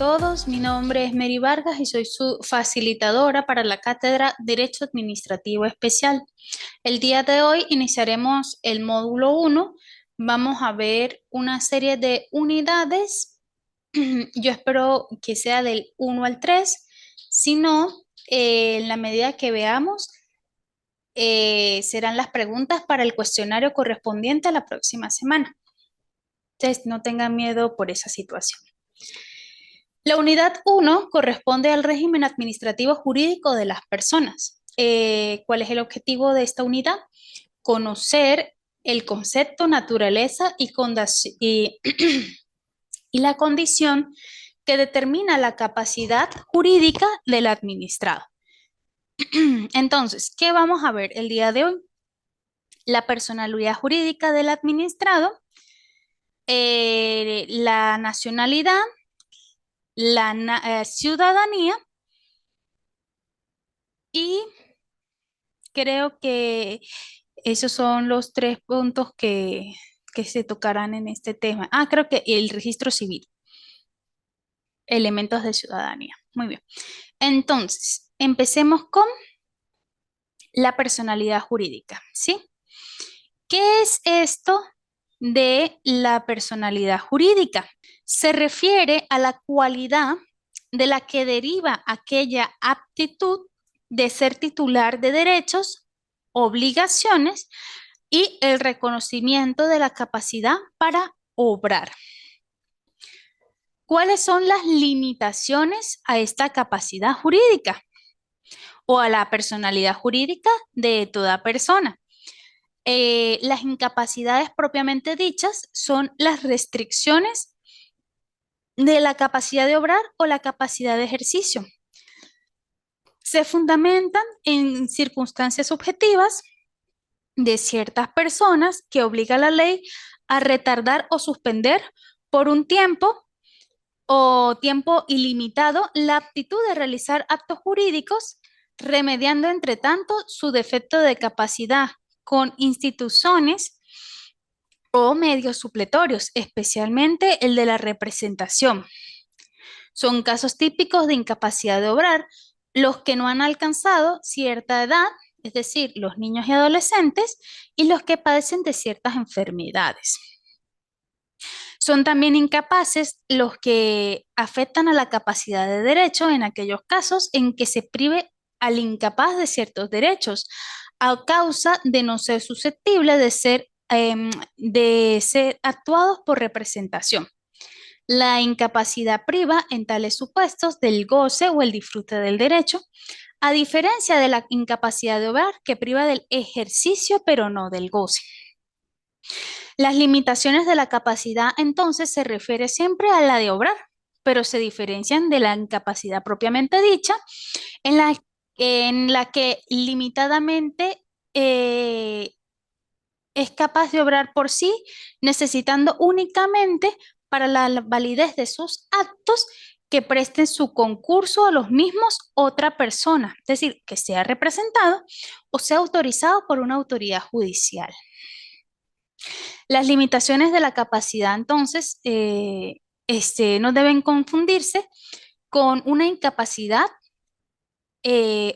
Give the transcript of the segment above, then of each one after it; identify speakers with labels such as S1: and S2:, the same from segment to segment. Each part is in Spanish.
S1: todos, mi nombre es Mary Vargas y soy su facilitadora para la cátedra Derecho Administrativo Especial. El día de hoy iniciaremos el módulo 1. Vamos a ver una serie de unidades. Yo espero que sea del 1 al 3. Si no, en la medida que veamos, serán las preguntas para el cuestionario correspondiente a la próxima semana. Entonces, no tengan miedo por esa situación. La unidad 1 corresponde al régimen administrativo jurídico de las personas. ¿Cuál es el objetivo de esta unidad? Conocer el concepto, naturaleza y la condición que determina la capacidad jurídica del administrado. Entonces, ¿qué vamos a ver el día de hoy? La personalidad jurídica del administrado, la nacionalidad, la ciudadanía y creo que esos son los tres puntos que se tocarán en este tema. Creo que el registro civil, elementos de ciudadanía. Muy bien. Entonces, empecemos con la personalidad jurídica, ¿sí? ¿Qué es esto de la personalidad jurídica? Se refiere a la cualidad de la que deriva aquella aptitud de ser titular de derechos, obligaciones y el reconocimiento de la capacidad para obrar. ¿Cuáles son las limitaciones a esta capacidad jurídica o a la personalidad jurídica de toda persona? Las incapacidades propiamente dichas son las restricciones de la capacidad de obrar o la capacidad de ejercicio. Se fundamentan en circunstancias subjetivas de ciertas personas que obliga a la ley a retardar o suspender por un tiempo o tiempo ilimitado la aptitud de realizar actos jurídicos, remediando entre tanto su defecto de capacidad con instituciones o medios supletorios, especialmente el de la representación. Son casos típicos de incapacidad de obrar los que no han alcanzado cierta edad, es decir, los niños y adolescentes, y los que padecen de ciertas enfermedades. Son también incapaces los que afectan a la capacidad de derecho en aquellos casos en que se prive al incapaz de ciertos derechos a causa de no ser susceptible de ser actuados por representación. La incapacidad priva en tales supuestos del goce o el disfrute del derecho, a diferencia de la incapacidad de obrar que priva del ejercicio pero no del goce. Las limitaciones de la capacidad entonces se refiere siempre a la de obrar, pero se diferencian de la incapacidad propiamente dicha, en la que limitadamente es capaz de obrar por sí, necesitando únicamente para la validez de sus actos que presten su concurso a los mismos otra persona, es decir, que sea representado o sea autorizado por una autoridad judicial. Las limitaciones de la capacidad, entonces, no deben confundirse con una incapacidad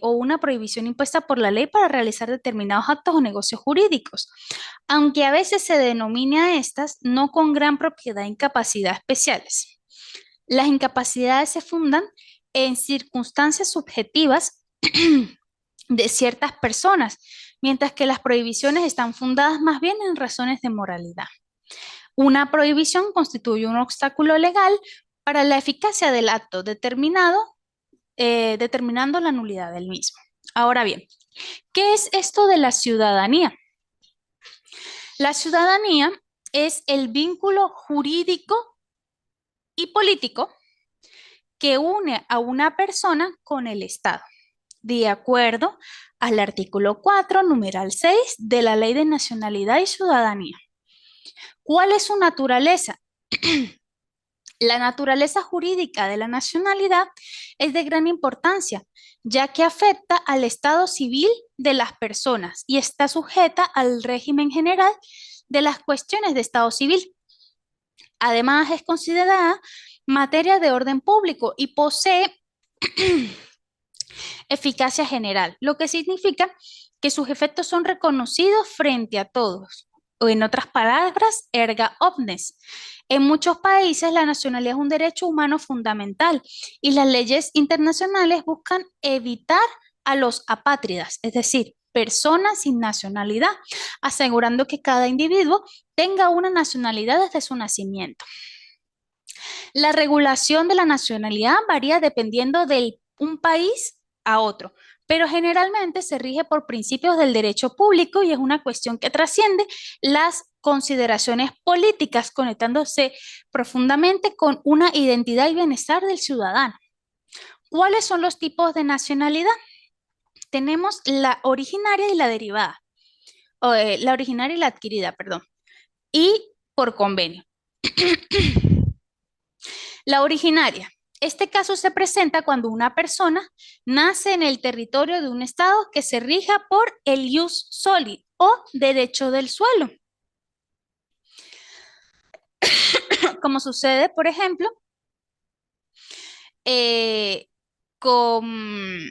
S1: o una prohibición impuesta por la ley para realizar determinados actos o negocios jurídicos, aunque a veces se denomina a estas no con gran propiedad incapacidad especiales. Las incapacidades se fundan en circunstancias subjetivas de ciertas personas, mientras que las prohibiciones están fundadas más bien en razones de moralidad. Una prohibición constituye un obstáculo legal para la eficacia del acto determinado, determinando la nulidad del mismo. Ahora bien, ¿qué es esto de la ciudadanía? La ciudadanía es el vínculo jurídico y político que une a una persona con el Estado, de acuerdo al artículo 4, numeral 6 de la Ley de Nacionalidad y Ciudadanía. ¿Cuál es su naturaleza? La naturaleza jurídica de la nacionalidad es de gran importancia, ya que afecta al estado civil de las personas y está sujeta al régimen general de las cuestiones de estado civil. Además, es considerada materia de orden público y posee eficacia general, lo que significa que sus efectos son reconocidos frente a todos. O en otras palabras, erga omnes. En muchos países la nacionalidad es un derecho humano fundamental y las leyes internacionales buscan evitar a los apátridas, es decir, personas sin nacionalidad, asegurando que cada individuo tenga una nacionalidad desde su nacimiento. La regulación de la nacionalidad varía dependiendo de un país a otro, pero generalmente se rige por principios del derecho público y es una cuestión que trasciende las consideraciones políticas, conectándose profundamente con una identidad y bienestar del ciudadano. ¿Cuáles son los tipos de nacionalidad? Tenemos la originaria y la derivada, la originaria y la adquirida, perdón, y por convenio. La originaria. Este caso se presenta cuando una persona nace en el territorio de un estado que se rija por el ius soli o derecho del suelo. Como sucede, por ejemplo, con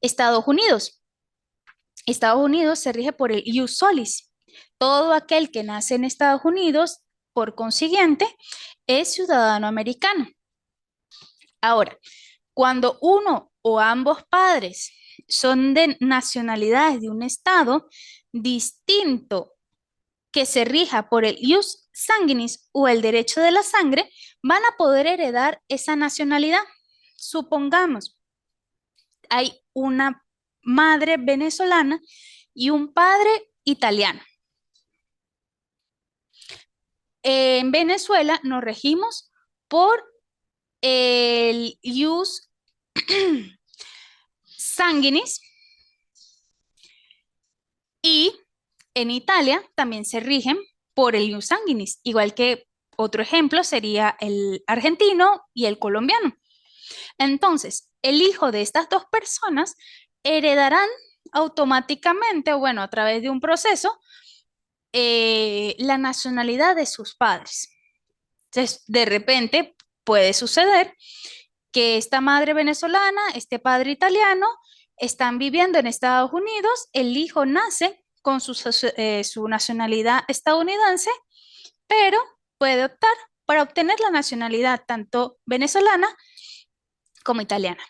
S1: Estados Unidos. Estados Unidos se rige por el ius solis. Todo aquel que nace en Estados Unidos, por consiguiente, es ciudadano americano. Ahora, cuando uno o ambos padres son de nacionalidades de un estado distinto que se rija por el ius sanguinis o el derecho de la sangre, van a poder heredar esa nacionalidad. Supongamos, hay una madre venezolana y un padre italiano. En Venezuela nos regimos por el ius sanguinis y en Italia también se rigen por el ius sanguinis, igual que otro ejemplo sería el argentino y el colombiano. Entonces, el hijo de estas dos personas heredarán automáticamente, o bueno, a través de un proceso, la nacionalidad de sus padres. Entonces, de repente puede suceder que esta madre venezolana, este padre italiano, están viviendo en Estados Unidos, el hijo nace con su nacionalidad estadounidense, pero puede optar para obtener la nacionalidad tanto venezolana como italiana.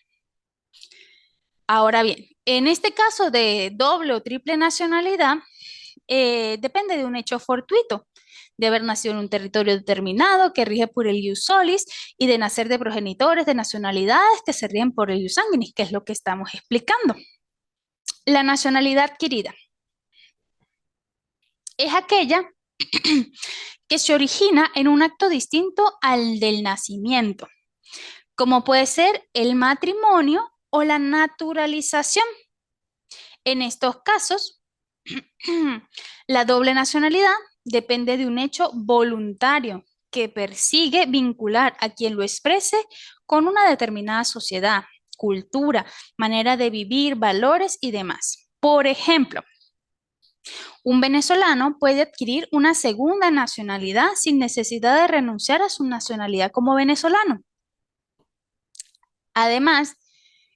S1: Ahora bien, en este caso de doble o triple nacionalidad, depende de un hecho fortuito, de haber nacido en un territorio determinado que rige por el ius solis y de nacer de progenitores de nacionalidades que se rigen por el ius sanguinis, que es lo que estamos explicando. La nacionalidad adquirida es aquella que se origina en un acto distinto al del nacimiento, como puede ser el matrimonio o la naturalización. En estos casos, la doble nacionalidad depende de un hecho voluntario que persigue vincular a quien lo exprese con una determinada sociedad, cultura, manera de vivir, valores y demás. Por ejemplo, un venezolano puede adquirir una segunda nacionalidad sin necesidad de renunciar a su nacionalidad como venezolano. Además,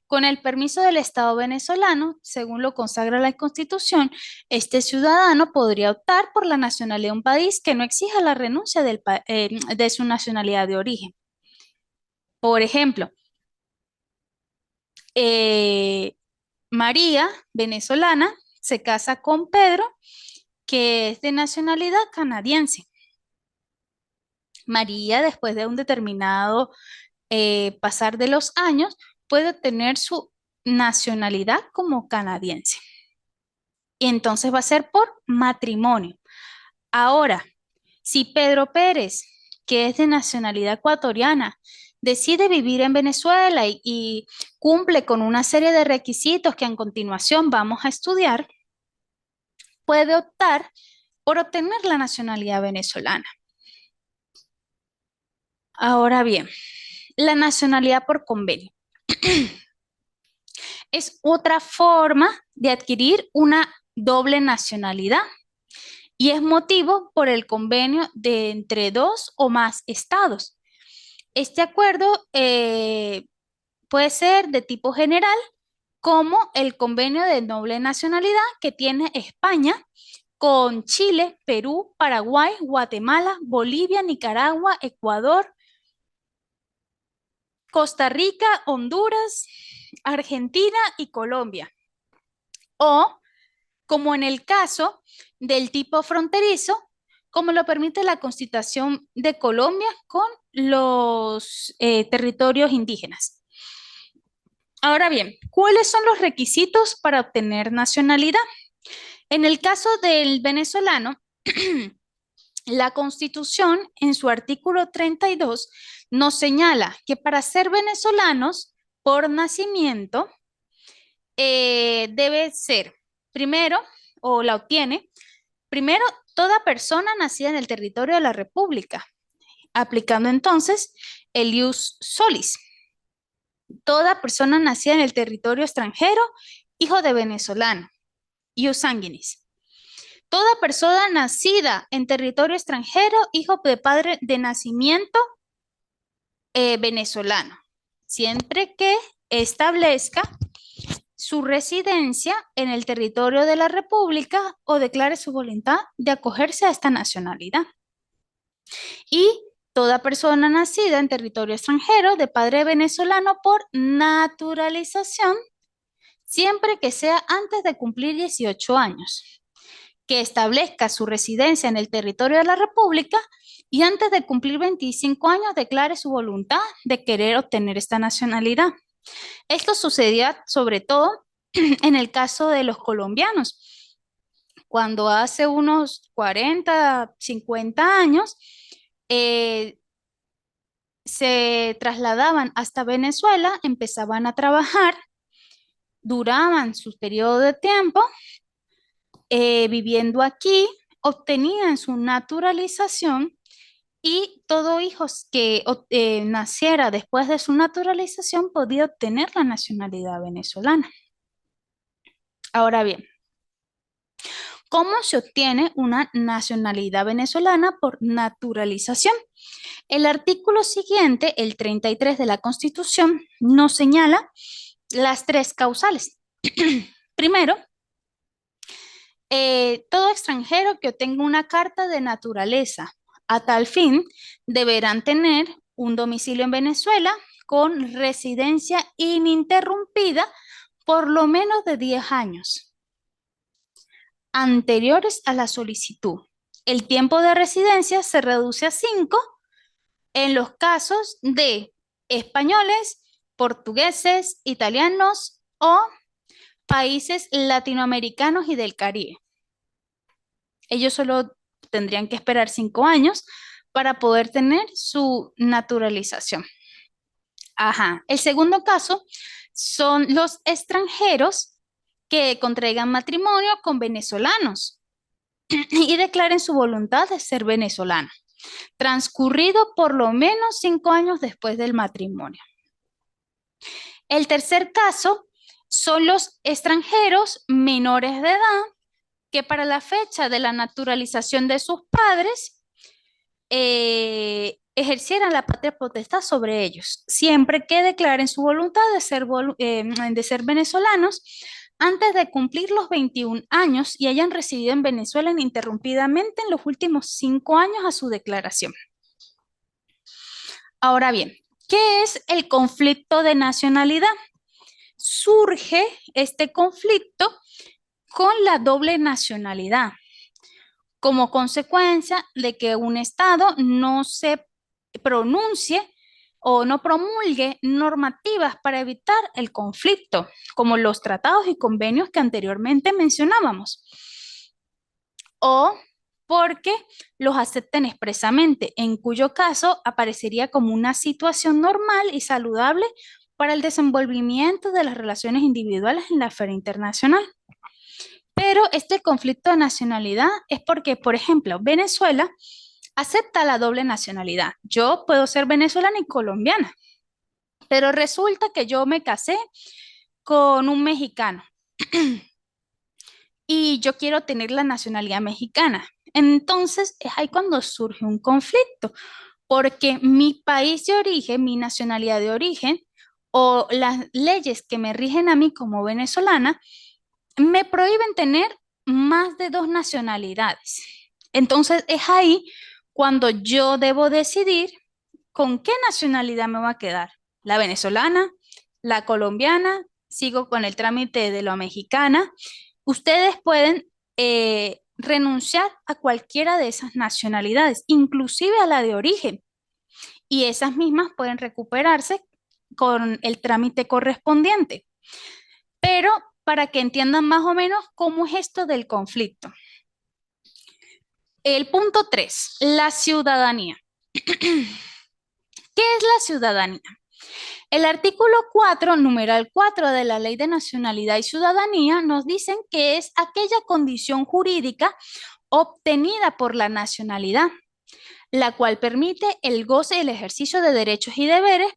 S1: con el permiso del Estado venezolano, según lo consagra la Constitución, este ciudadano podría optar por la nacionalidad de un país que no exija la renuncia de su nacionalidad de origen. Por ejemplo, María, venezolana, se casa con Pedro, que es de nacionalidad canadiense. María, después de un determinado pasar de los años, puede obtener su nacionalidad como canadiense. Y entonces va a ser por matrimonio. Ahora, si Pedro Pérez, que es de nacionalidad ecuatoriana, decide vivir en Venezuela y cumple con una serie de requisitos que a continuación vamos a estudiar, puede optar por obtener la nacionalidad venezolana. Ahora bien, la nacionalidad por convenio es otra forma de adquirir una doble nacionalidad y es motivo por el convenio de entre dos o más estados. Este acuerdo puede ser de tipo general, como el convenio de doble nacionalidad que tiene España con Chile, Perú, Paraguay, Guatemala, Bolivia, Nicaragua, Ecuador, Costa Rica, Honduras, Argentina y Colombia. O como en el caso del tipo fronterizo, como lo permite la Constitución de Colombia con los territorios indígenas. Ahora bien, ¿cuáles son los requisitos para obtener nacionalidad? En el caso del venezolano, la Constitución en su artículo 32 nos señala que para ser venezolanos por nacimiento debe ser primero, o la obtiene, primero toda persona nacida en el territorio de la República, aplicando entonces el ius solis. Toda persona nacida en el territorio extranjero, hijo de venezolano, ius sanguinis. Toda persona nacida en territorio extranjero, hijo de padre de nacimiento venezolano, siempre que establezca su residencia en el territorio de la República o declare su voluntad de acogerse a esta nacionalidad. Y toda persona nacida en territorio extranjero de padre venezolano por naturalización, siempre que sea antes de cumplir 18 años, que establezca su residencia en el territorio de la República y antes de cumplir 25 años declare su voluntad de querer obtener esta nacionalidad. Esto sucedía sobre todo en el caso de los colombianos, cuando hace unos 40, 50 años se trasladaban hasta Venezuela, empezaban a trabajar, duraban su periodo de tiempo viviendo aquí, obtenían su naturalización y todo hijo que naciera después de su naturalización podía obtener la nacionalidad venezolana. Ahora bien, ¿cómo se obtiene una nacionalidad venezolana por naturalización? El artículo siguiente, el 33 de la Constitución, nos señala las tres causales. Primero, todo extranjero que obtenga una carta de naturaleza a tal fin deberán tener un domicilio en Venezuela con residencia ininterrumpida por lo menos de 10 años anteriores a la solicitud. El tiempo de residencia se reduce a 5 en los casos de españoles, portugueses, italianos o países latinoamericanos y del Caribe. Ellos solo tendrían que esperar 5 años para poder tener su naturalización. Ajá. El segundo caso son los extranjeros que contraigan matrimonio con venezolanos y declaren su voluntad de ser venezolano, transcurrido por lo menos 5 años después del matrimonio. El tercer caso son los extranjeros menores de edad que para la fecha de la naturalización de sus padres ejercieran la patria potestad sobre ellos, siempre que declaren su voluntad de ser venezolanos antes de cumplir los 21 años y hayan residido en Venezuela ininterrumpidamente en los últimos 5 años a su declaración. Ahora bien, ¿qué es el conflicto de nacionalidad? Surge este conflicto con la doble nacionalidad, como consecuencia de que un Estado no se pronuncie o no promulgue normativas para evitar el conflicto, como los tratados y convenios que anteriormente mencionábamos, o porque los acepten expresamente, en cuyo caso aparecería como una situación normal y saludable para el desenvolvimiento de las relaciones individuales en la esfera internacional. Pero este conflicto de nacionalidad es porque, por ejemplo, Venezuela acepta la doble nacionalidad. Yo puedo ser venezolana y colombiana, pero resulta que yo me casé con un mexicano y yo quiero tener la nacionalidad mexicana. Entonces es ahí cuando surge un conflicto, porque mi país de origen, mi nacionalidad de origen o las leyes que me rigen a mí como venezolana me prohíben tener más de dos nacionalidades. Entonces es ahí cuando yo debo decidir con qué nacionalidad me voy a quedar. La venezolana, la colombiana, sigo con el trámite de la mexicana. Ustedes pueden renunciar a cualquiera de esas nacionalidades, inclusive a la de origen, y esas mismas pueden recuperarse con el trámite correspondiente. Pero para que entiendan más o menos cómo es esto del conflicto. El punto 3, la ciudadanía. ¿Qué es la ciudadanía? El artículo 4, numeral 4 de la Ley de Nacionalidad y Ciudadanía nos dicen que es aquella condición jurídica obtenida por la nacionalidad, la cual permite el goce y el ejercicio de derechos y deberes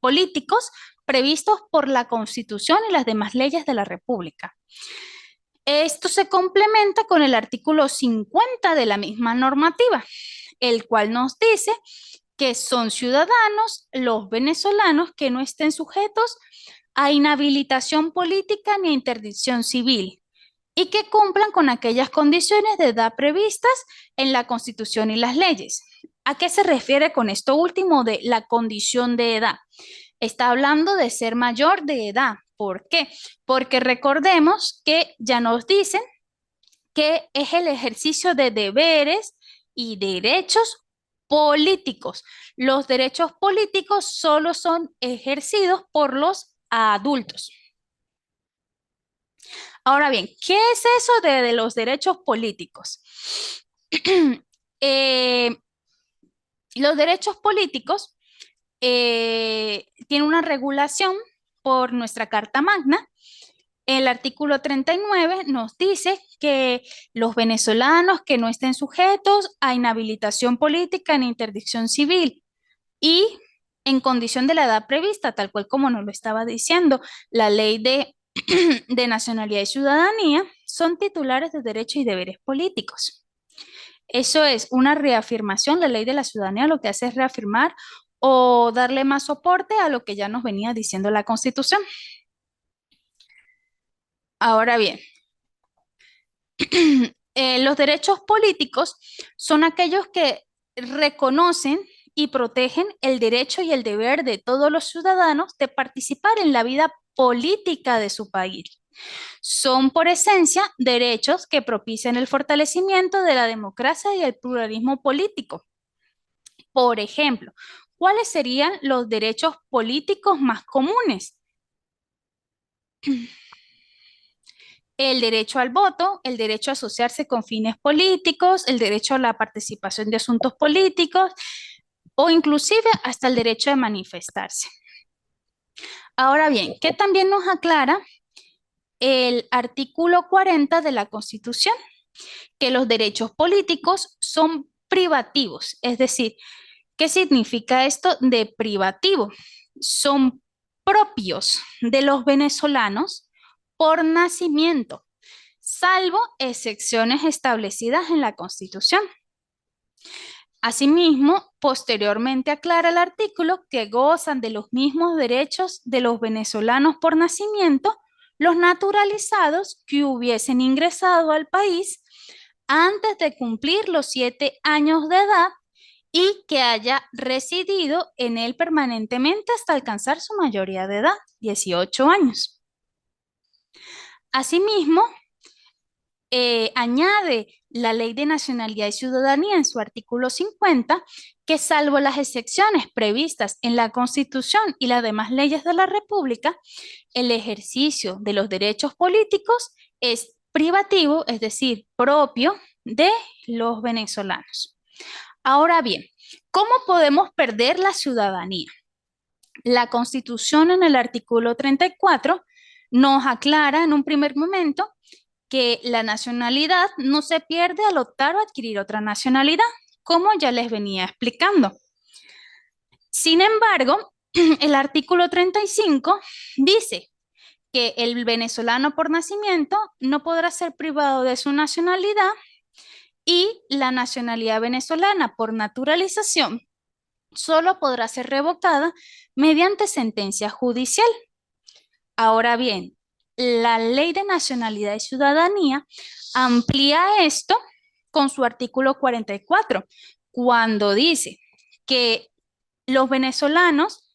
S1: políticos previstos por la Constitución y las demás leyes de la República. Esto se complementa con el artículo 50 de la misma normativa, el cual nos dice que son ciudadanos los venezolanos que no estén sujetos a inhabilitación política ni a interdicción civil y que cumplan con aquellas condiciones de edad previstas en la Constitución y las leyes. ¿A qué se refiere con esto último de la condición de edad? Está hablando de ser mayor de edad. ¿Por qué? Porque recordemos que ya nos dicen que es el ejercicio de deberes y derechos políticos. Los derechos políticos solo son ejercidos por los adultos. Ahora bien, ¿qué es eso de los derechos políticos? Eh, los derechos políticos tienen una regulación por nuestra Carta Magna. El artículo 39 nos dice que los venezolanos que no estén sujetos a inhabilitación política ni interdicción civil y en condición de la edad prevista, tal cual como nos lo estaba diciendo la ley de nacionalidad y ciudadanía, son titulares de derechos y deberes políticos. Eso es una reafirmación. La ley de la ciudadanía lo que hace es reafirmar o darle más soporte a lo que ya nos venía diciendo la Constitución. Ahora bien, los derechos políticos son aquellos que reconocen y protegen el derecho y el deber de todos los ciudadanos de participar en la vida política de su país. Son por esencia derechos que propician el fortalecimiento de la democracia y el pluralismo político. Por ejemplo, ¿cuáles serían los derechos políticos más comunes? El derecho al voto, el derecho a asociarse con fines políticos, el derecho a la participación de asuntos políticos o inclusive hasta el derecho de manifestarse. Ahora bien, ¿qué también nos aclara el artículo 40 de la Constitución? Que los derechos políticos son privativos, es decir, ¿qué significa esto de privativo? Son propios de los venezolanos por nacimiento, salvo excepciones establecidas en la Constitución. Asimismo, posteriormente aclara el artículo que gozan de los mismos derechos de los venezolanos por nacimiento, los naturalizados que hubiesen ingresado al país antes de cumplir los 7 años de edad y que haya residido en él permanentemente hasta alcanzar su mayoría de edad, 18 años. Asimismo, añade la Ley de Nacionalidad y Ciudadanía en su artículo 50, que salvo las excepciones previstas en la Constitución y las demás leyes de la República, el ejercicio de los derechos políticos es privativo, es decir, propio de los venezolanos. Ahora bien, ¿cómo podemos perder la ciudadanía? La Constitución en el artículo 34 nos aclara en un primer momento que la nacionalidad no se pierde al optar o adquirir otra nacionalidad, como ya les venía explicando. Sin embargo, el artículo 35 dice que el venezolano por nacimiento no podrá ser privado de su nacionalidad y la nacionalidad venezolana por naturalización solo podrá ser revocada mediante sentencia judicial. Ahora bien, la Ley de Nacionalidad y Ciudadanía amplía esto con su artículo 44, cuando dice que los venezolanos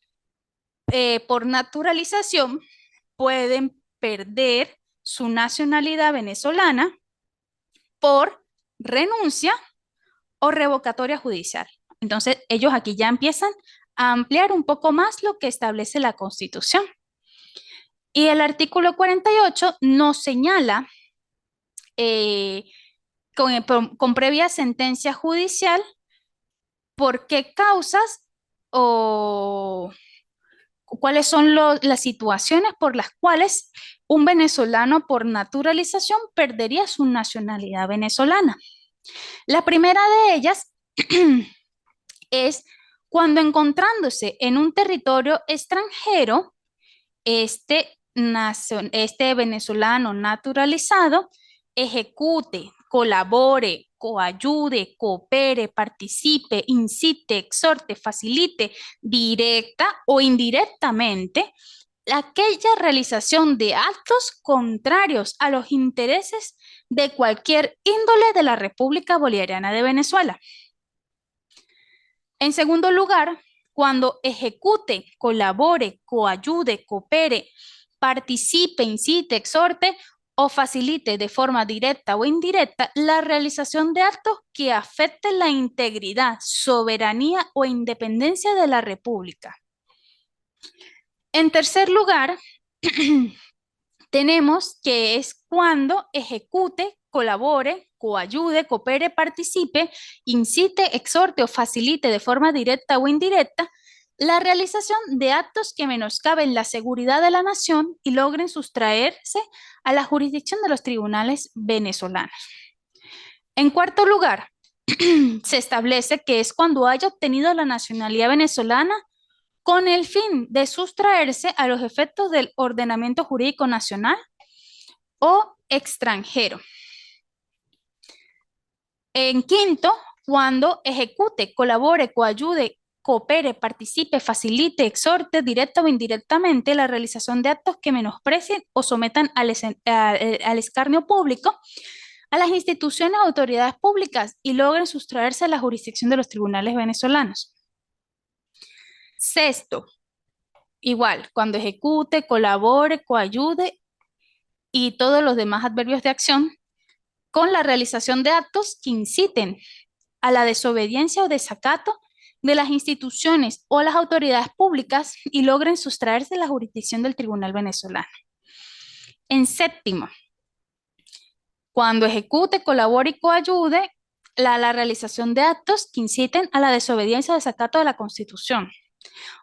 S1: por naturalización pueden perder su nacionalidad venezolana por renuncia o revocatoria judicial. Entonces, ellos aquí ya empiezan a ampliar un poco más lo que establece la Constitución. Y el artículo 48 nos señala eh, con previa sentencia judicial por qué causas o cuáles son las situaciones por las cuales un venezolano por naturalización perdería su nacionalidad venezolana. La primera de ellas es cuando encontrándose en un territorio extranjero, este venezolano naturalizado ejecute, colabore, coayude, coopere, participe, incite, exhorte, facilite, directa o indirectamente aquella realización de actos contrarios a los intereses de cualquier índole de la República Bolivariana de Venezuela. En segundo lugar, cuando ejecute, colabore, coayude, coopere, participe, incite, exhorte o facilite de forma directa o indirecta la realización de actos que afecten la integridad, soberanía o independencia de la República. En tercer lugar, tenemos que es cuando ejecute, colabore, coayude, coopere, participe, incite, exhorte o facilite de forma directa o indirecta la realización de actos que menoscaben la seguridad de la nación y logren sustraerse a la jurisdicción de los tribunales venezolanos. En cuarto lugar, se establece que es cuando haya obtenido la nacionalidad venezolana con el fin de sustraerse a los efectos del ordenamiento jurídico nacional o extranjero. En quinto, cuando ejecute, colabore, coayude, coopere, participe, facilite, exhorte directa o indirectamente la realización de actos que menosprecien o sometan al escarnio público a las instituciones o autoridades públicas y logren sustraerse a la jurisdicción de los tribunales venezolanos. Sexto, igual, cuando ejecute, colabore, coayude y todos los demás adverbios de acción con la realización de actos que inciten a la desobediencia o desacato de las instituciones o las autoridades públicas y logren sustraerse de la jurisdicción del tribunal venezolano. En séptimo, cuando ejecute, colabore y coayude la realización de actos que inciten a la desobediencia o desacato de la Constitución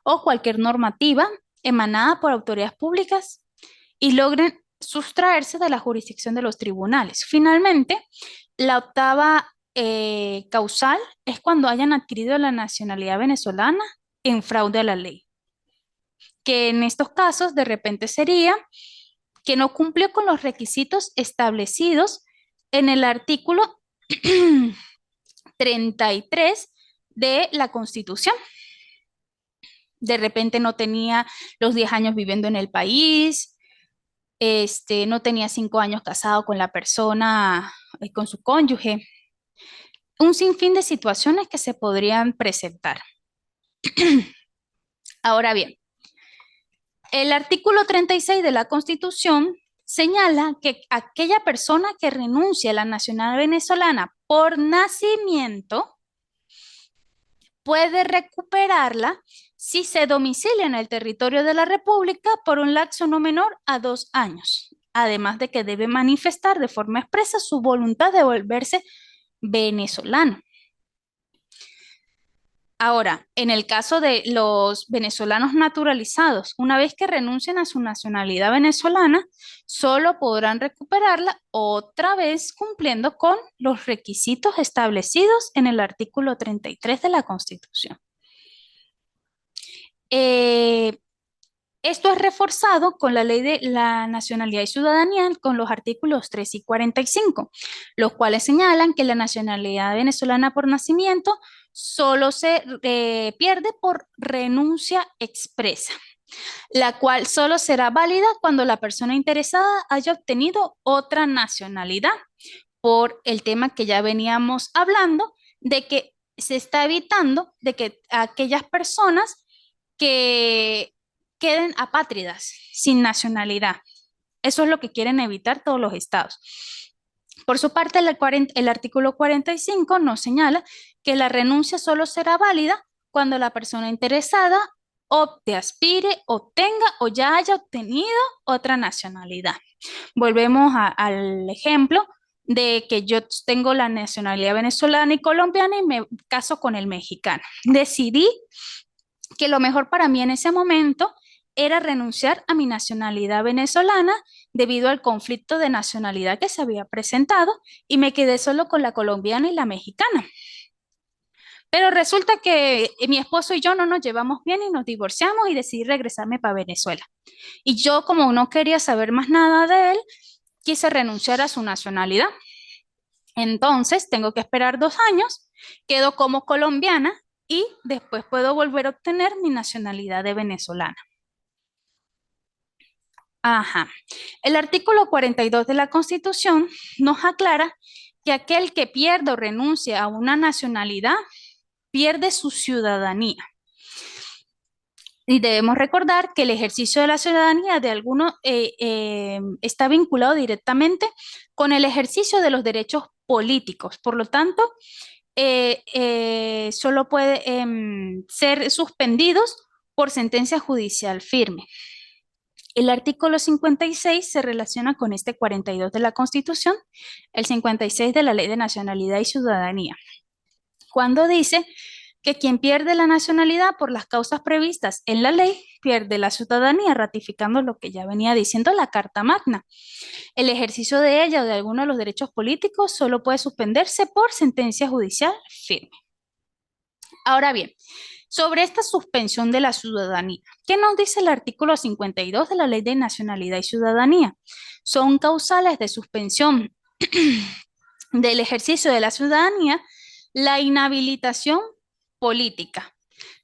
S1: o cualquier normativa emanada por autoridades públicas y logren sustraerse de la jurisdicción de los tribunales. Finalmente, la octava causal es cuando hayan adquirido la nacionalidad venezolana en fraude a la ley, que en estos casos de repente sería que no cumplió con los requisitos establecidos en el artículo 33 de la Constitución. De repente no tenía los 10 años viviendo en el país, no tenía 5 años casado con la persona, con su cónyuge. Un sinfín de situaciones que se podrían presentar. Ahora bien, el artículo 36 de la Constitución señala que aquella persona que renuncia a la nacionalidad venezolana por nacimiento puede recuperarla si se domicilia en el territorio de la República por un lapso no menor a 2 años, además de que debe manifestar de forma expresa su voluntad de volverse venezolano. Ahora, en el caso de los venezolanos naturalizados, una vez que renuncien a su nacionalidad venezolana, solo podrán recuperarla otra vez cumpliendo con los requisitos establecidos en el artículo 33 de la Constitución. Esto es reforzado con la Ley de la Nacionalidad y Ciudadanía, con los artículos 3 y 45, los cuales señalan que la nacionalidad venezolana por nacimiento solo se pierde por renuncia expresa, la cual solo será válida cuando la persona interesada haya obtenido otra nacionalidad, por el tema que ya veníamos hablando, de que se está evitando de que aquellas personas que queden apátridas, sin nacionalidad. Eso es lo que quieren evitar todos los estados. Por su parte, el artículo 45 nos señala que la renuncia solo será válida cuando la persona interesada opte, aspire, obtenga o ya haya obtenido otra nacionalidad. Volvemos al ejemplo de que yo tengo la nacionalidad venezolana y colombiana y me caso con el mexicano. Decidí que lo mejor para mí en ese momento era renunciar a mi nacionalidad venezolana debido al conflicto de nacionalidad que se había presentado y me quedé solo con la colombiana y la mexicana. Pero resulta que mi esposo y yo no nos llevamos bien y nos divorciamos y decidí regresarme para Venezuela. Y yo, como no quería saber más nada de él, quise renunciar a su nacionalidad. Entonces, tengo que esperar 2 años, quedo como colombiana y después puedo volver a obtener mi nacionalidad de venezolana. Ajá. El artículo 42 de la Constitución nos aclara que aquel que pierde o renuncia a una nacionalidad pierde su ciudadanía. Y debemos recordar que el ejercicio de la ciudadanía de alguno está vinculado directamente con el ejercicio de los derechos políticos. Por lo tanto, solo puede ser suspendidos por sentencia judicial firme. El artículo 56 se relaciona con este 42 de la Constitución, el 56 de la Ley de Nacionalidad y Ciudadanía, cuando dice que quien pierde la nacionalidad por las causas previstas en la ley pierde la ciudadanía, ratificando lo que ya venía diciendo la Carta Magna. El ejercicio de ella o de alguno de los derechos políticos solo puede suspenderse por sentencia judicial firme. Ahora bien, sobre esta suspensión de la ciudadanía, ¿qué nos dice el artículo 52 de la Ley de Nacionalidad y Ciudadanía? Son causales de suspensión del ejercicio de la ciudadanía la inhabilitación política,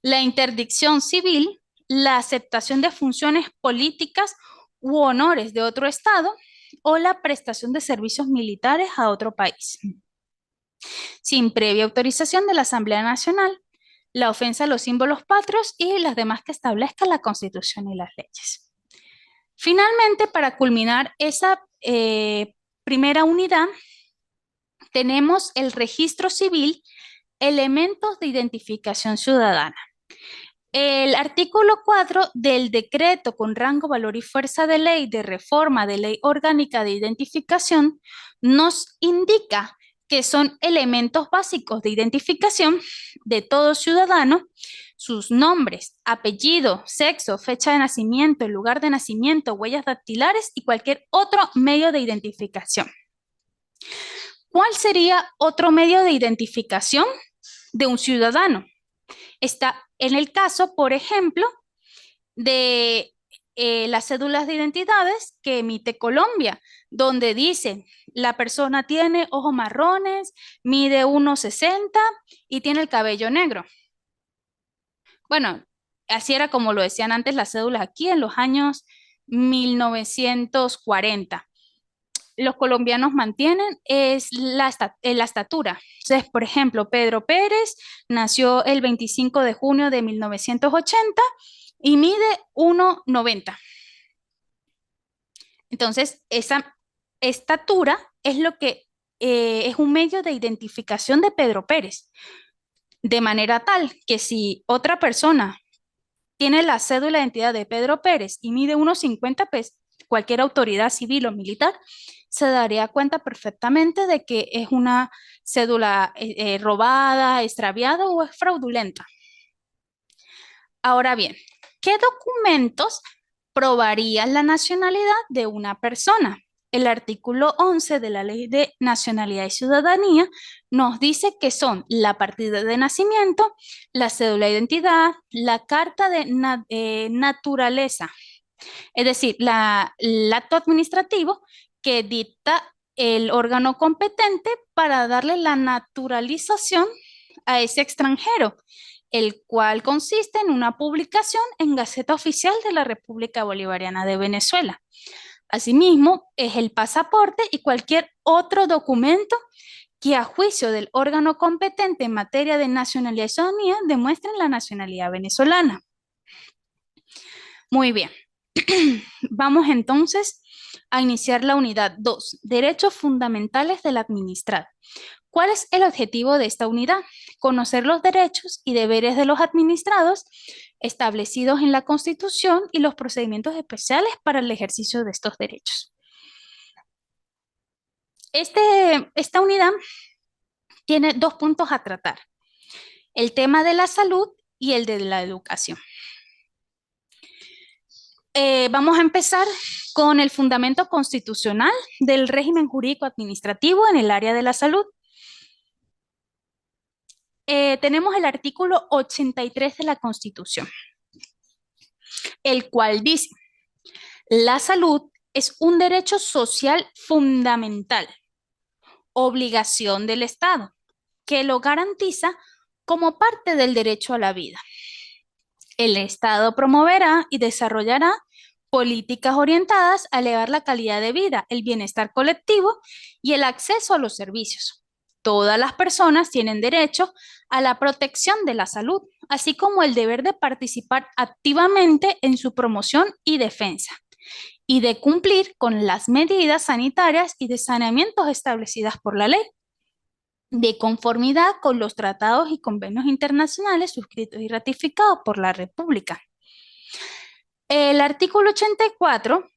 S1: la interdicción civil, la aceptación de funciones políticas u honores de otro estado o la prestación de servicios militares a otro país, sin previa autorización de la Asamblea Nacional, la ofensa a los símbolos patrios y las demás que establezca la Constitución y las leyes. Finalmente, para culminar esa primera unidad, tenemos el registro civil, elementos de identificación ciudadana. El artículo 4 del decreto con rango, valor y fuerza de ley de reforma de ley orgánica de identificación nos indica que son elementos básicos de identificación de todo ciudadano, sus nombres, apellido, sexo, fecha de nacimiento, lugar de nacimiento, huellas dactilares y cualquier otro medio de identificación. ¿Cuál sería otro medio de identificación de un ciudadano? Está en el caso, por ejemplo, de las cédulas de identidades que emite Colombia, donde dice la persona tiene ojos marrones, mide 1,60 y tiene el cabello negro. Bueno, así era como lo decían antes las cédulas aquí en los años 1940. Los colombianos mantienen es la estatura. Entonces, por ejemplo, Pedro Pérez nació el 25 de junio de 1980 y mide 1,90. Entonces, esa estatura es lo que es un medio de identificación de Pedro Pérez, de manera tal que si otra persona tiene la cédula de identidad de Pedro Pérez y mide 1,50, pues cualquier autoridad civil o militar se daría cuenta perfectamente de que es una cédula robada, extraviada o es fraudulenta. Ahora bien, ¿qué documentos probarían la nacionalidad de una persona? el artículo 11 de la Ley de Nacionalidad y Ciudadanía nos dice que son la partida de nacimiento, la cédula de identidad, la carta de naturaleza, es decir, el acto administrativo que dicta el órgano competente para darle la naturalización a ese extranjero, el cual consiste en una publicación en Gaceta Oficial de la República Bolivariana de Venezuela. Asimismo, es el pasaporte y cualquier otro documento que a juicio del órgano competente en materia de nacionalidad y ciudadanía demuestren la nacionalidad venezolana. Muy bien. Vamos entonces a iniciar la unidad 2, Derechos Fundamentales del Administrado. ¿Cuál es el objetivo de esta unidad? Conocer los derechos y deberes de los administrados establecidos en la Constitución y los procedimientos especiales para el ejercicio de estos derechos. Esta unidad tiene 2 puntos a tratar: el tema de la salud y el de la educación. Vamos a empezar con el fundamento constitucional del régimen jurídico administrativo en el área de la salud. Tenemos el artículo 83 de la Constitución, el cual dice: la salud es un derecho social fundamental, obligación del Estado, que lo garantiza como parte del derecho a la vida. El Estado promoverá y desarrollará políticas orientadas a elevar la calidad de vida, el bienestar colectivo y el acceso a los servicios. Todas las personas tienen derecho a la protección de la salud, así como el deber de participar activamente en su promoción y defensa, y de cumplir con las medidas sanitarias y de saneamientos establecidas por la ley, de conformidad con los tratados y convenios internacionales suscritos y ratificados por la República. El artículo 84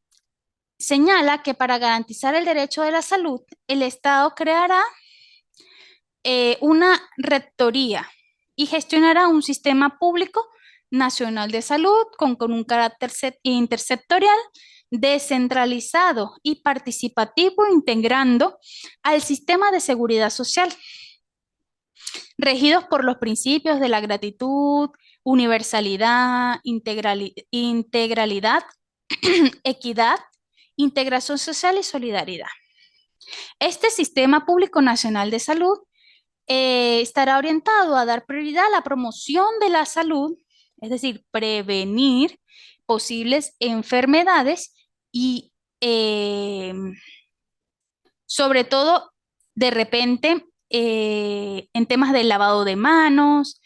S1: señala que para garantizar el derecho de la salud, el Estado creará una rectoría y gestionará un sistema público nacional de salud con un carácter intersectorial, descentralizado y participativo, integrando al sistema de seguridad social, regidos por los principios de la gratitud, universalidad, integralidad, equidad, integración social y solidaridad. Este sistema público nacional de salud estará orientado a dar prioridad a la promoción de la salud, es decir, prevenir posibles enfermedades y sobre todo, de repente, en temas de lavado de manos,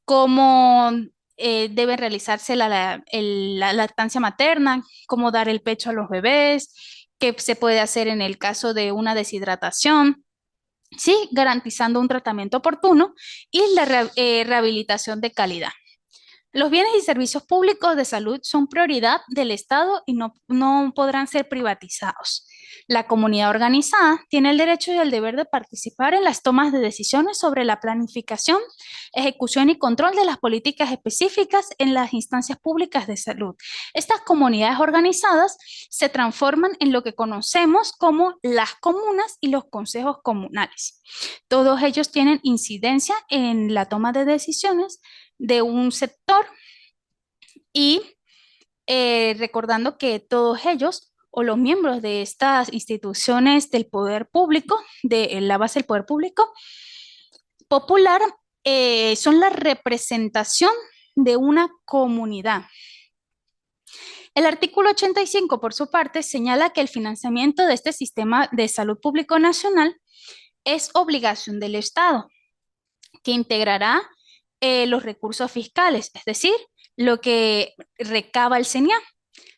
S1: cómo debe realizarse la lactancia materna, cómo dar el pecho a los bebés, qué se puede hacer en el caso de una deshidratación, sí, garantizando un tratamiento oportuno y la rehabilitación de calidad. Los bienes y servicios públicos de salud son prioridad del Estado y no podrán ser privatizados. La comunidad organizada tiene el derecho y el deber de participar en las tomas de decisiones sobre la planificación, ejecución y control de las políticas específicas en las instancias públicas de salud. Estas comunidades organizadas se transforman en lo que conocemos como las comunas y los consejos comunales. Todos ellos tienen incidencia en la toma de decisiones de un sector y recordando que todos ellos o los miembros de estas instituciones del poder público, de la base del poder público popular, son la representación de una comunidad. El artículo 85, por su parte, señala que el financiamiento de este sistema de salud público nacional es obligación del Estado, que integrará los recursos fiscales, es decir, lo que recaba el CENIA,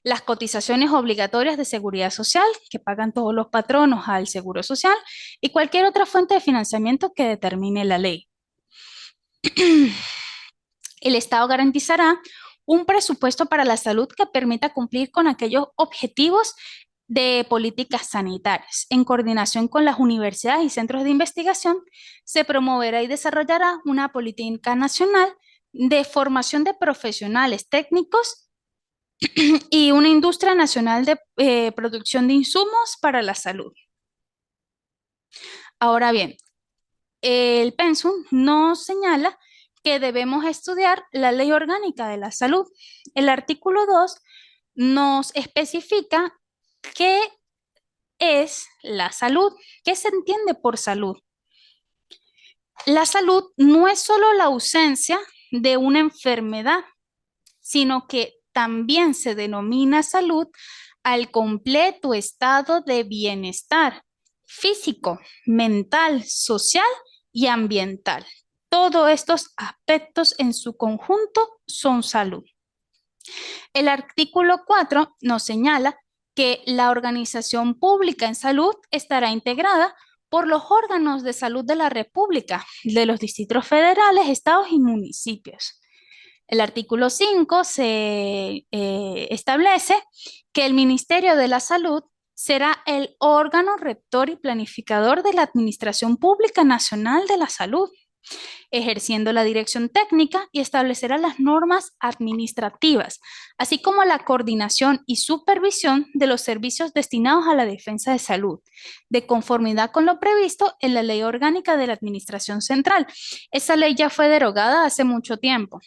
S1: las cotizaciones obligatorias de seguridad social que pagan todos los patronos al Seguro Social y cualquier otra fuente de financiamiento que determine la ley. El Estado garantizará un presupuesto para la salud que permita cumplir con aquellos objetivos de políticas sanitarias. En coordinación con las universidades y centros de investigación, se promoverá y desarrollará una política nacional de formación de profesionales técnicos y una industria nacional de producción de insumos para la salud. Ahora bien, el pensum nos señala que debemos estudiar la Ley Orgánica de la Salud. El artículo 2 nos especifica qué es la salud, qué se entiende por salud. La salud no es solo la ausencia de una enfermedad, sino que también se denomina salud al completo estado de bienestar físico, mental, social y ambiental. Todos estos aspectos en su conjunto son salud. El artículo 4 nos señala que la organización pública en salud estará integrada por los órganos de salud de la República, de los distritos federales, estados y municipios. El artículo 5 se establece que el Ministerio de la Salud será el órgano rector y planificador de la Administración Pública Nacional de la Salud, ejerciendo la dirección técnica y establecerá las normas administrativas, así como la coordinación y supervisión de los servicios destinados a la defensa de salud, de conformidad con lo previsto en la Ley Orgánica de la Administración Central. Esa ley ya fue derogada hace mucho tiempo.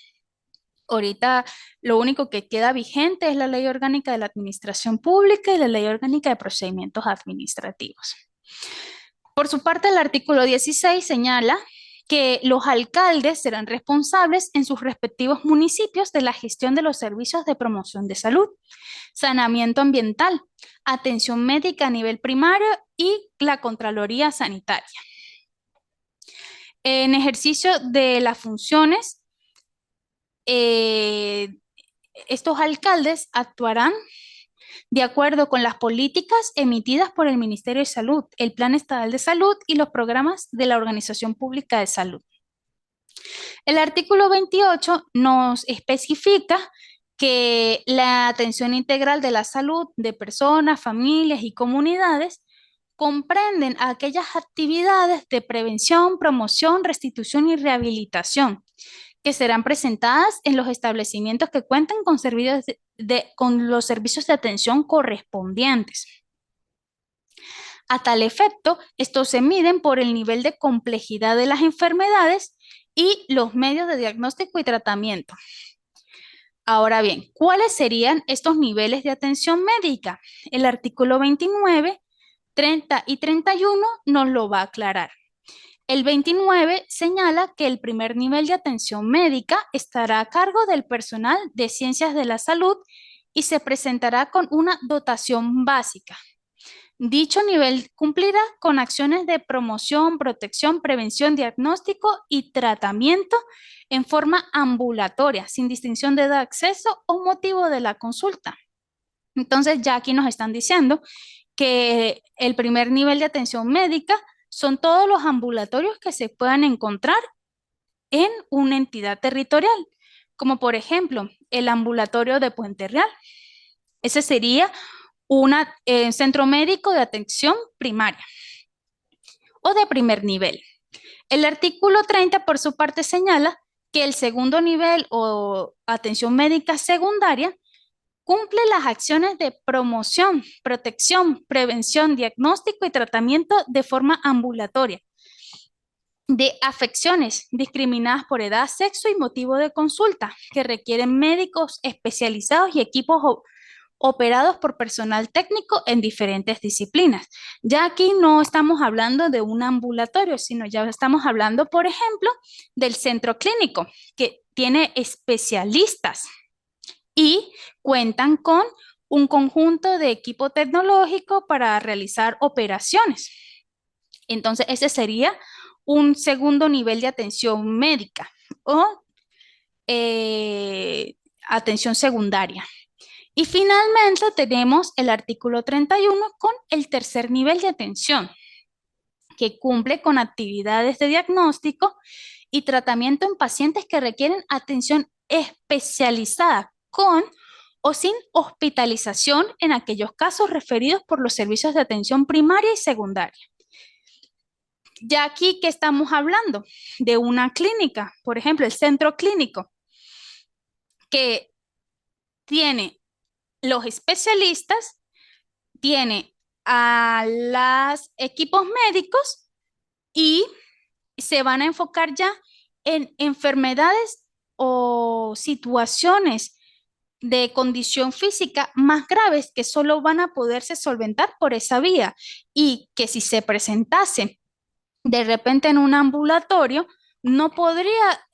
S1: Ahorita lo único que queda vigente es la Ley Orgánica de la Administración Pública y la Ley Orgánica de Procedimientos Administrativos. Por su parte, el artículo 16 señala que los alcaldes serán responsables en sus respectivos municipios de la gestión de los servicios de promoción de salud, saneamiento ambiental, atención médica a nivel primario y la Contraloría Sanitaria. En ejercicio de las funciones, estos alcaldes actuarán de acuerdo con las políticas emitidas por el Ministerio de Salud, el Plan Estatal de Salud y los programas de la Organización Pública de Salud. El artículo 28 nos especifica que la atención integral de la salud de personas, familias y comunidades comprenden aquellas actividades de prevención, promoción, restitución y rehabilitación que serán presentadas en los establecimientos que cuentan con, con los servicios de atención correspondientes. A tal efecto, estos se miden por el nivel de complejidad de las enfermedades y los medios de diagnóstico y tratamiento. Ahora bien, ¿cuáles serían estos niveles de atención médica? El artículo 29, 30 y 31 nos lo va a aclarar. El 29 señala que el primer nivel de atención médica estará a cargo del personal de ciencias de la salud y se presentará con una dotación básica. Dicho nivel cumplirá con acciones de promoción, protección, prevención, diagnóstico y tratamiento en forma ambulatoria, sin distinción de edad, acceso o motivo de la consulta. Entonces ya aquí nos están diciendo que el primer nivel de atención médica son todos los ambulatorios que se puedan encontrar en una entidad territorial, como por ejemplo el ambulatorio de Puente Real. Ese sería un centro médico de atención primaria o de primer nivel. El artículo 30 por su parte señala que el segundo nivel o atención médica secundaria cumple las acciones de promoción, protección, prevención, diagnóstico y tratamiento de forma ambulatoria de afecciones discriminadas por edad, sexo y motivo de consulta que requieren médicos especializados y equipos operados por personal técnico en diferentes disciplinas. Ya aquí no estamos hablando de un ambulatorio, sino ya estamos hablando, por ejemplo, del centro clínico, que tiene especialistas y cuentan con un conjunto de equipo tecnológico para realizar operaciones. Entonces, ese sería un segundo nivel de atención médica o atención secundaria. Y finalmente tenemos el artículo 31 con el tercer nivel de atención, que cumple con actividades de diagnóstico y tratamiento en pacientes que requieren atención especializada con o sin hospitalización en aquellos casos referidos por los servicios de atención primaria y secundaria. Ya aquí que estamos hablando de una clínica, por ejemplo, el centro clínico, que tiene los especialistas tienen a los equipos médicos y se van a enfocar ya en enfermedades o situaciones de condición física más graves que solo van a poderse solventar por esa vía y que si se presentase de repente en un ambulatorio no podría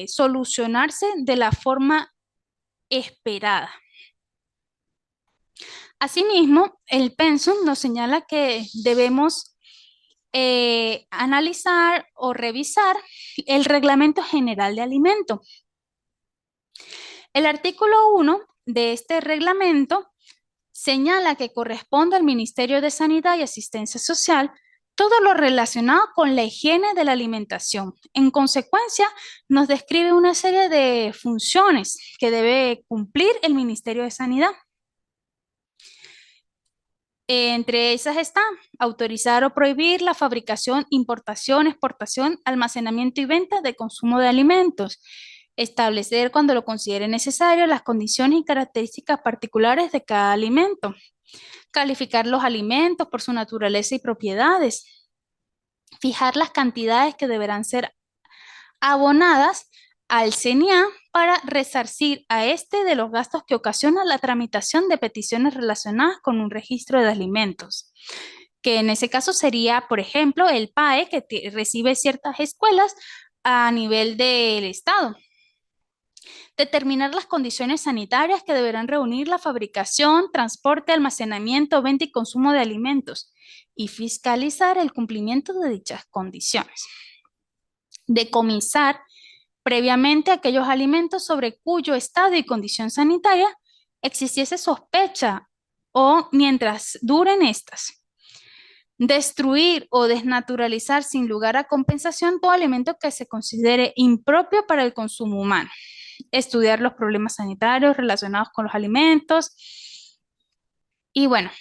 S1: solucionarse de la forma esperada. Asimismo, el pensum nos señala que debemos analizar o revisar el Reglamento General de Alimentos. El artículo 1 de este reglamento señala que corresponde al Ministerio de Sanidad y Asistencia Social todo lo relacionado con la higiene de la alimentación. En consecuencia, nos describe una serie de funciones que debe cumplir el Ministerio de Sanidad. Entre esas están autorizar o prohibir la fabricación, importación, exportación, almacenamiento y venta de consumo de alimentos. Establecer, cuando lo considere necesario, las condiciones y características particulares de cada alimento. Calificar los alimentos por su naturaleza y propiedades. Fijar las cantidades que deberán ser abonadas al CNA para resarcir a este de los gastos que ocasiona la tramitación de peticiones relacionadas con un registro de alimentos, que en ese caso sería, por ejemplo, el PAE que recibe ciertas escuelas a nivel del estado. Determinar las condiciones sanitarias que deberán reunir la fabricación, transporte, almacenamiento, venta y consumo de alimentos y fiscalizar el cumplimiento de dichas condiciones. Decomisar previamente aquellos alimentos sobre cuyo estado y condición sanitaria existiese sospecha o mientras duren estas. Destruir o desnaturalizar sin lugar a compensación todo alimento que se considere impropio para el consumo humano. Estudiar los problemas sanitarios relacionados con los alimentos y bueno,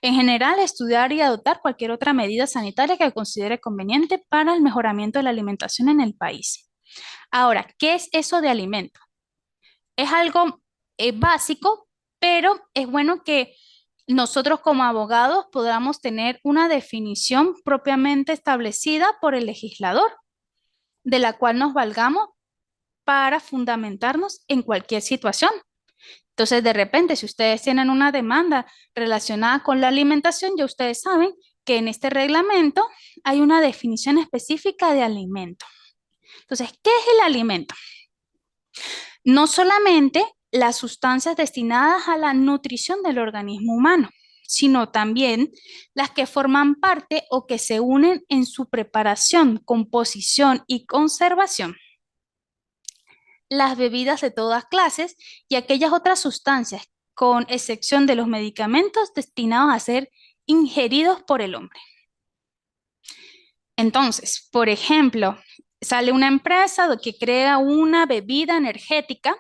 S1: en general estudiar y adoptar cualquier otra medida sanitaria que considere conveniente para el mejoramiento de la alimentación en el país. Ahora, ¿qué es eso de alimento? Es algo básico, pero es bueno que nosotros como abogados podamos tener una definición propiamente establecida por el legislador, de la cual nos valgamos para fundamentarnos en cualquier situación. Entonces, de repente, si ustedes tienen una demanda relacionada con la alimentación, ya ustedes saben que en este reglamento hay una definición específica de alimento. Entonces, ¿qué es el alimento? No solamente las sustancias destinadas a la nutrición del organismo humano, sino también las que forman parte o que se unen en su preparación, composición y conservación. Las bebidas de todas clases y aquellas otras sustancias, con excepción de los medicamentos destinados a ser ingeridos por el hombre. Entonces, por ejemplo, sale una empresa que crea una bebida energética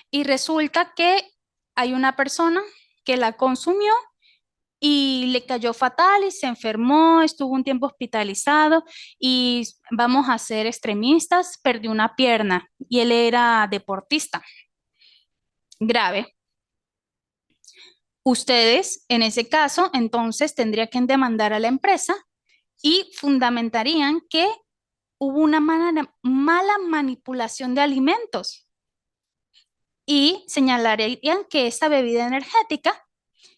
S1: y resulta que hay una persona que la consumió y le cayó fatal y se enfermó, estuvo un tiempo hospitalizado y vamos a ser extremistas, perdió una pierna y él era deportista. Grave. Ustedes, en ese caso, entonces tendrían que demandar a la empresa y fundamentarían que hubo una mala manipulación de alimentos y señalarían que esa bebida energética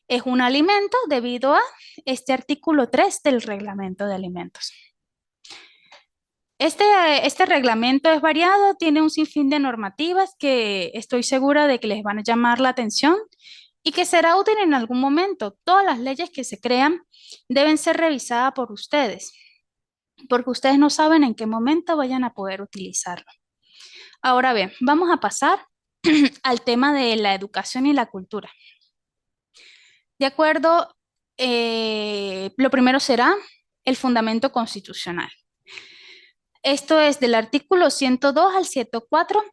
S1: es un alimento debido a este artículo 3 del reglamento de alimentos. Este reglamento es variado, tiene un sinfín de normativas que estoy segura de que les van a llamar la atención y que será útil en algún momento. Todas las leyes que se crean deben ser revisadas por ustedes, porque ustedes no saben en qué momento vayan a poder utilizarlo. Ahora bien, vamos a pasar al tema de la educación y la cultura. De acuerdo, lo primero será el fundamento constitucional. Esto es del artículo 102 al 104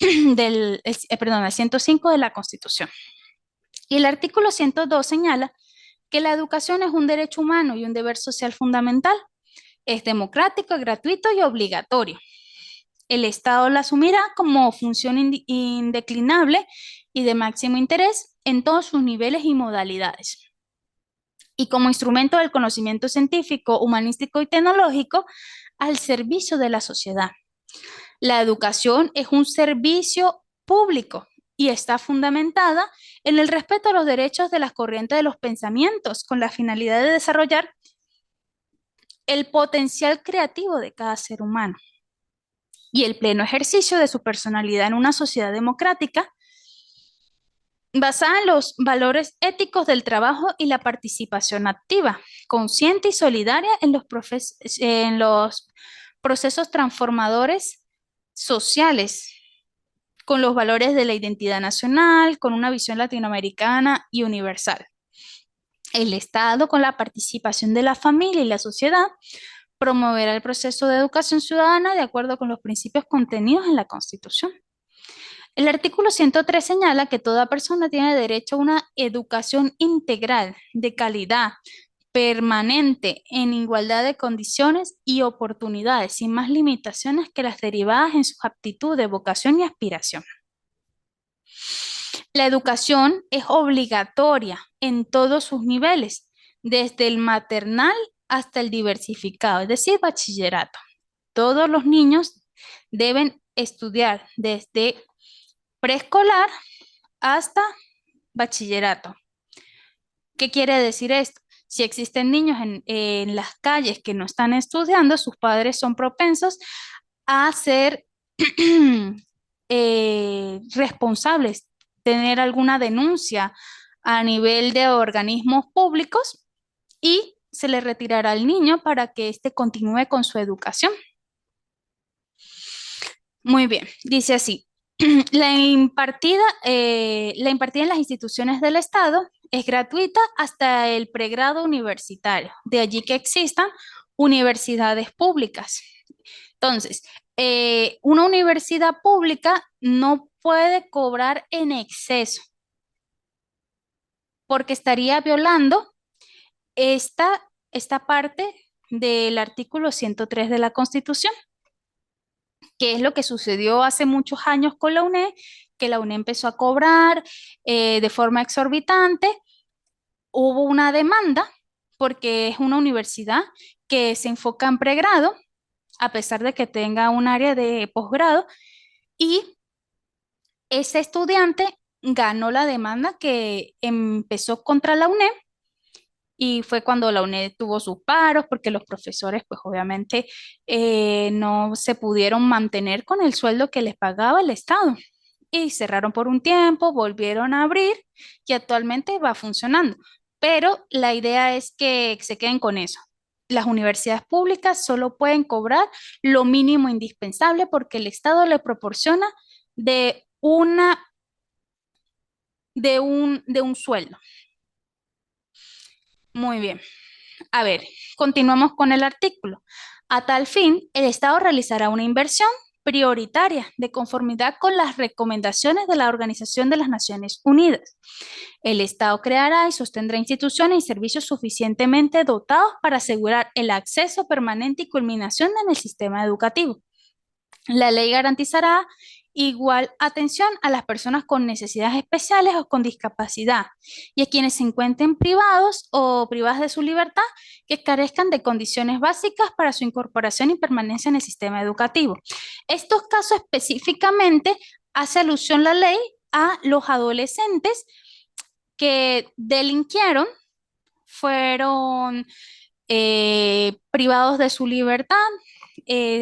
S1: al 105 de la Constitución. Y el artículo 102 señala que la educación es un derecho humano y un deber social fundamental. Es democrático, gratuito y obligatorio. El Estado la asumirá como función indeclinable y de máximo interés en todos sus niveles y modalidades. Y como instrumento del conocimiento científico, humanístico y tecnológico al servicio de la sociedad. La educación es un servicio público y está fundamentada en el respeto a los derechos de las corrientes de los pensamientos con la finalidad de desarrollar el potencial creativo de cada ser humano y el pleno ejercicio de su personalidad en una sociedad democrática basada en los valores éticos del trabajo y la participación activa, consciente y solidaria en los procesos transformadores sociales, con los valores de la identidad nacional, con una visión latinoamericana y universal. El Estado, con la participación de la familia y la sociedad, promoverá el proceso de educación ciudadana de acuerdo con los principios contenidos en la Constitución. El artículo 103 señala que toda persona tiene derecho a una educación integral, de calidad, permanente, en igualdad de condiciones y oportunidades, sin más limitaciones que las derivadas en sus aptitudes, vocación y aspiración. La educación es obligatoria en todos sus niveles, desde el maternal hasta el diversificado, es decir, bachillerato. Todos los niños deben estudiar desde preescolar hasta bachillerato. ¿Qué quiere decir esto? Si existen niños en las calles que no están estudiando, sus padres son propensos a ser responsables, tener alguna denuncia a nivel de organismos públicos y se le retirará al niño para que éste continúe con su educación. Muy bien, dice así. La impartida en las instituciones del Estado es gratuita hasta el pregrado universitario. De allí que existan universidades públicas. Entonces, una universidad pública no puede cobrar en exceso porque estaría violando esta parte del artículo 103 de la Constitución, que es lo que sucedió hace muchos años con la UNED, que la UNED empezó a cobrar de forma exorbitante. Hubo una demanda porque es una universidad que se enfoca en pregrado, a pesar de que tenga un área de posgrado, y ese estudiante ganó la demanda que empezó contra la UNED y fue cuando la UNED tuvo sus paros porque los profesores pues obviamente no se pudieron mantener con el sueldo que les pagaba el Estado y cerraron por un tiempo, volvieron a abrir y actualmente va funcionando. Pero la idea es que se queden con eso. Las universidades públicas solo pueden cobrar lo mínimo indispensable porque el Estado le proporciona de un sueldo. Muy bien. A ver, continuamos con el artículo. A tal fin, el Estado realizará una inversión prioritaria de conformidad con las recomendaciones de la Organización de las Naciones Unidas. El Estado creará y sostendrá instituciones y servicios suficientemente dotados para asegurar el acceso permanente y culminación en el sistema educativo. La ley garantizará igual atención a las personas con necesidades especiales o con discapacidad y a quienes se encuentren privados o privadas de su libertad que carezcan de condiciones básicas para su incorporación y permanencia en el sistema educativo. Estos casos específicamente hace alusión la ley a los adolescentes que delinquieron, fueron privados de su libertad.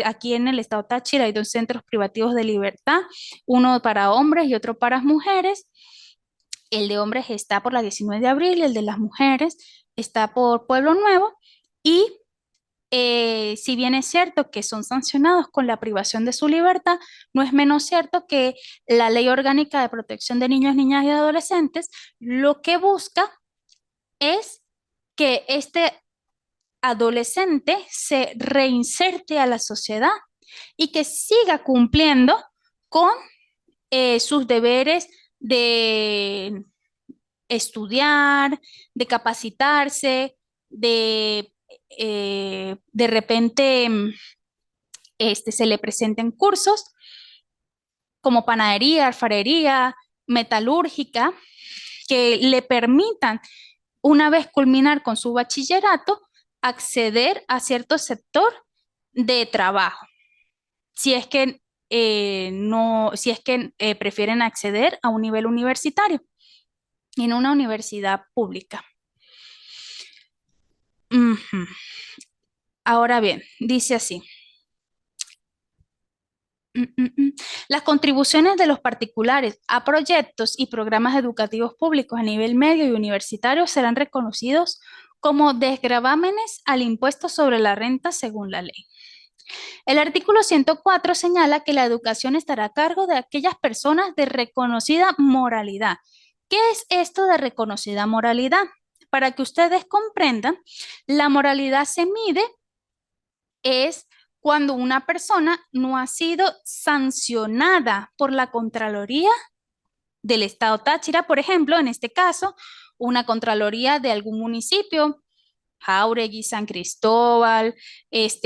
S1: Aquí en el estado Táchira hay dos centros privativos de libertad, uno para hombres y otro para mujeres. El de hombres está por la 19 de abril y el de las mujeres está por Pueblo Nuevo. Y si bien es cierto que son sancionados con la privación de su libertad, no es menos cierto que la Ley Orgánica de Protección de Niños, Niñas y Adolescentes lo que busca es que este adolescente se reinserte a la sociedad y que siga cumpliendo con sus deberes de estudiar, de capacitarse, de repente se le presenten cursos como panadería, alfarería, metalúrgica que le permitan, una vez culminar con su bachillerato, acceder a cierto sector de trabajo. Si es que no, si es que prefieren acceder a un nivel universitario en una universidad pública. Ujú. Ahora bien, dice así. Mm, mm, mm. Las contribuciones de los particulares a proyectos y programas educativos públicos a nivel medio y universitario serán reconocidos como desgravámenes al impuesto sobre la renta según la ley. El artículo 104 señala que la educación estará a cargo de aquellas personas de reconocida moralidad. ¿Qué es esto de reconocida moralidad? Para que ustedes comprendan, la moralidad se mide es cuando una persona no ha sido sancionada por la Contraloría del Estado Táchira, por ejemplo, en este caso, una Contraloría de algún municipio, Jáuregui, San Cristóbal,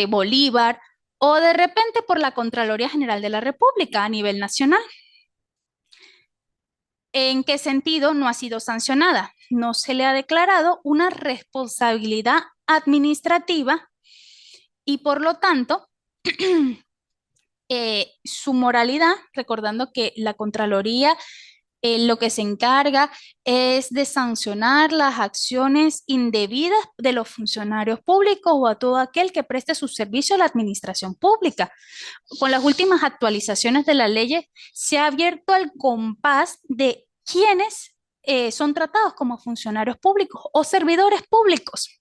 S1: Bolívar, o de repente por la Contraloría General de la República a nivel nacional. ¿En qué sentido no ha sido sancionada? No se le ha declarado una responsabilidad administrativa y por lo tanto su moralidad, recordando que la Contraloría lo que se encarga es de sancionar las acciones indebidas de los funcionarios públicos o a todo aquel que preste su servicio a la administración pública. Con las últimas actualizaciones de la ley se ha abierto el compás de quienes son tratados como funcionarios públicos o servidores públicos.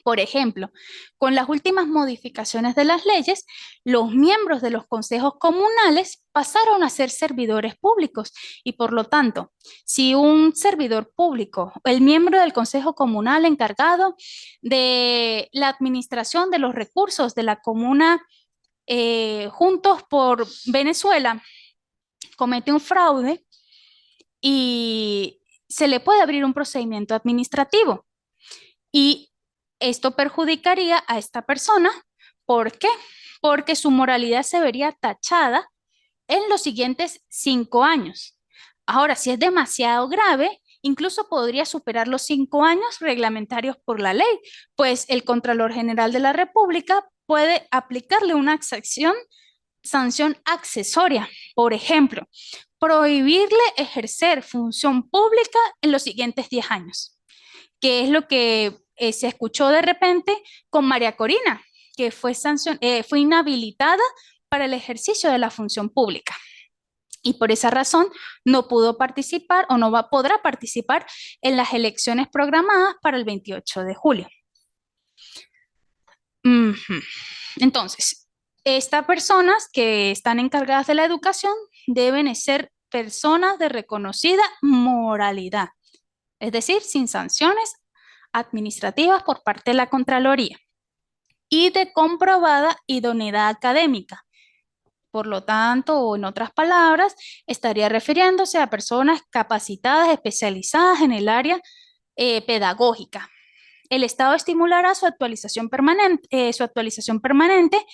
S1: Por ejemplo, con las últimas modificaciones de las leyes, los miembros de los consejos comunales pasaron a ser servidores públicos y por lo tanto, si un servidor público, el miembro del consejo comunal encargado de la administración de los recursos de la comuna Juntos por Venezuela, comete un fraude y se le puede abrir un procedimiento administrativo. Y esto perjudicaría a esta persona. ¿Por qué? Porque su moralidad se vería tachada en los siguientes 5 años. Ahora, si es demasiado grave, incluso podría superar los 5 años reglamentarios por la ley, pues el Contralor General de la República puede aplicarle una sanción accesoria. Por ejemplo, prohibirle ejercer función pública en los siguientes 10 años, que es lo que se escuchó de repente con María Corina, que fue inhabilitada para el ejercicio de la función pública. Y por esa razón no pudo participar o podrá participar en las elecciones programadas para el 28 de julio. Entonces, estas personas que están encargadas de la educación deben ser personas de reconocida moralidad, es decir, sin sanciones administrativas por parte de la Contraloría y de comprobada idoneidad académica. Por lo tanto, o en otras palabras, estaría refiriéndose a personas capacitadas, especializadas en el área pedagógica. El Estado estimulará su actualización permanente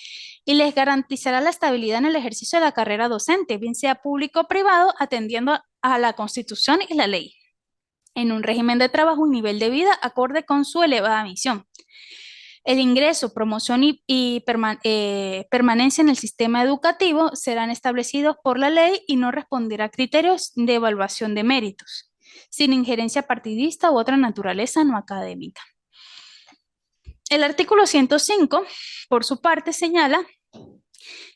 S1: y les garantizará la estabilidad en el ejercicio de la carrera docente, bien sea público o privado, atendiendo a la Constitución y la ley, en un régimen de trabajo y nivel de vida acorde con su elevada misión. El ingreso, promoción y permanencia en el sistema educativo serán establecidos por la ley y no responderá a criterios de evaluación de méritos, sin injerencia partidista u otra naturaleza no académica. El artículo 105, por su parte, señala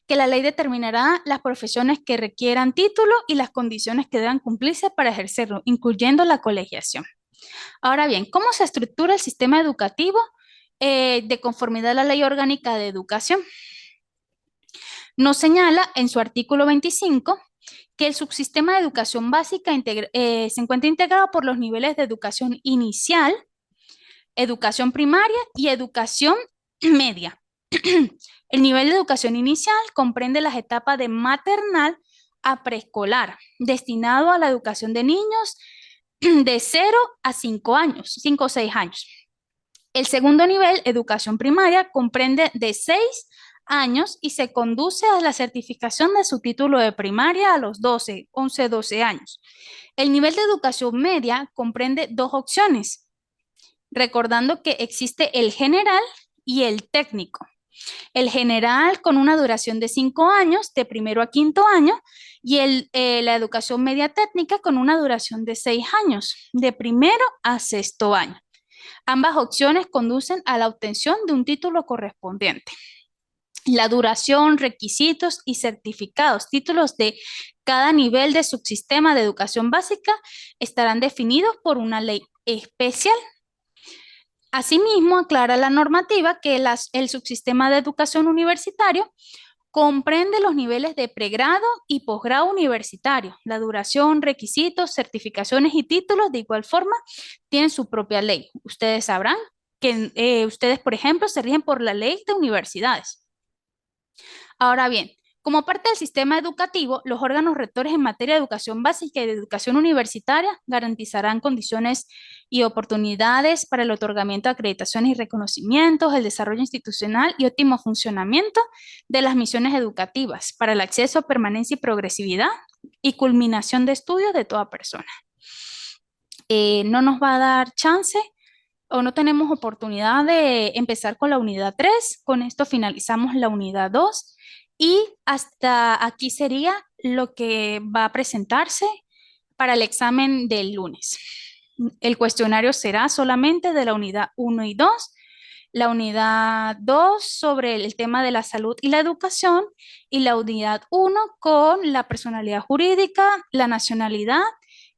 S1: que la ley determinará las profesiones que requieran título y las condiciones que deban cumplirse para ejercerlo, incluyendo la colegiación. Ahora bien, ¿cómo se estructura el sistema educativo de conformidad a la Ley Orgánica de Educación? Nos señala en su artículo 25 que el subsistema de educación básica se encuentra integrado por los niveles de educación inicial, educación primaria y educación media. El nivel de educación inicial comprende las etapas de maternal a preescolar, destinado a la educación de niños de 0 a 5 años, 5 o 6 años. El segundo nivel, educación primaria, comprende de 6 años y se conduce a la certificación de su título de primaria a los 12, 11, 12 años. El nivel de educación media comprende dos opciones, recordando que existe el general y el técnico. El general con una duración de 5 años, de primero a quinto año, y la educación media técnica con una duración de 6 años, de primero a sexto año. Ambas opciones conducen a la obtención de un título correspondiente. La duración, requisitos y certificados, títulos de cada nivel de subsistema de educación básica estarán definidos por una ley especial. Asimismo, aclara la normativa que el subsistema de educación universitario comprende los niveles de pregrado y posgrado universitario. La duración, requisitos, certificaciones y títulos de igual forma tienen su propia ley. Ustedes sabrán que ustedes, por ejemplo, se rigen por la ley de universidades. Ahora bien, como parte del sistema educativo, los órganos rectores en materia de educación básica y de educación universitaria garantizarán condiciones y oportunidades para el otorgamiento de acreditaciones y reconocimientos, el desarrollo institucional y óptimo funcionamiento de las misiones educativas para el acceso, permanencia y progresividad y culminación de estudios de toda persona. No nos va a dar chance o no tenemos oportunidad de empezar con la unidad 3. Con esto finalizamos la unidad 2 y hasta aquí sería lo que va a presentarse para el examen del lunes. El cuestionario será solamente de la unidad 1 y 2, la unidad 2 sobre el tema de la salud y la educación y la unidad 1 con la personalidad jurídica, la nacionalidad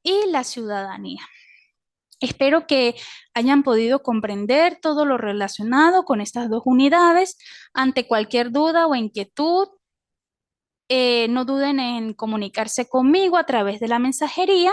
S1: y la ciudadanía. Espero que hayan podido comprender todo lo relacionado con estas dos unidades. Ante cualquier duda o inquietud, no duden en comunicarse conmigo a través de la mensajería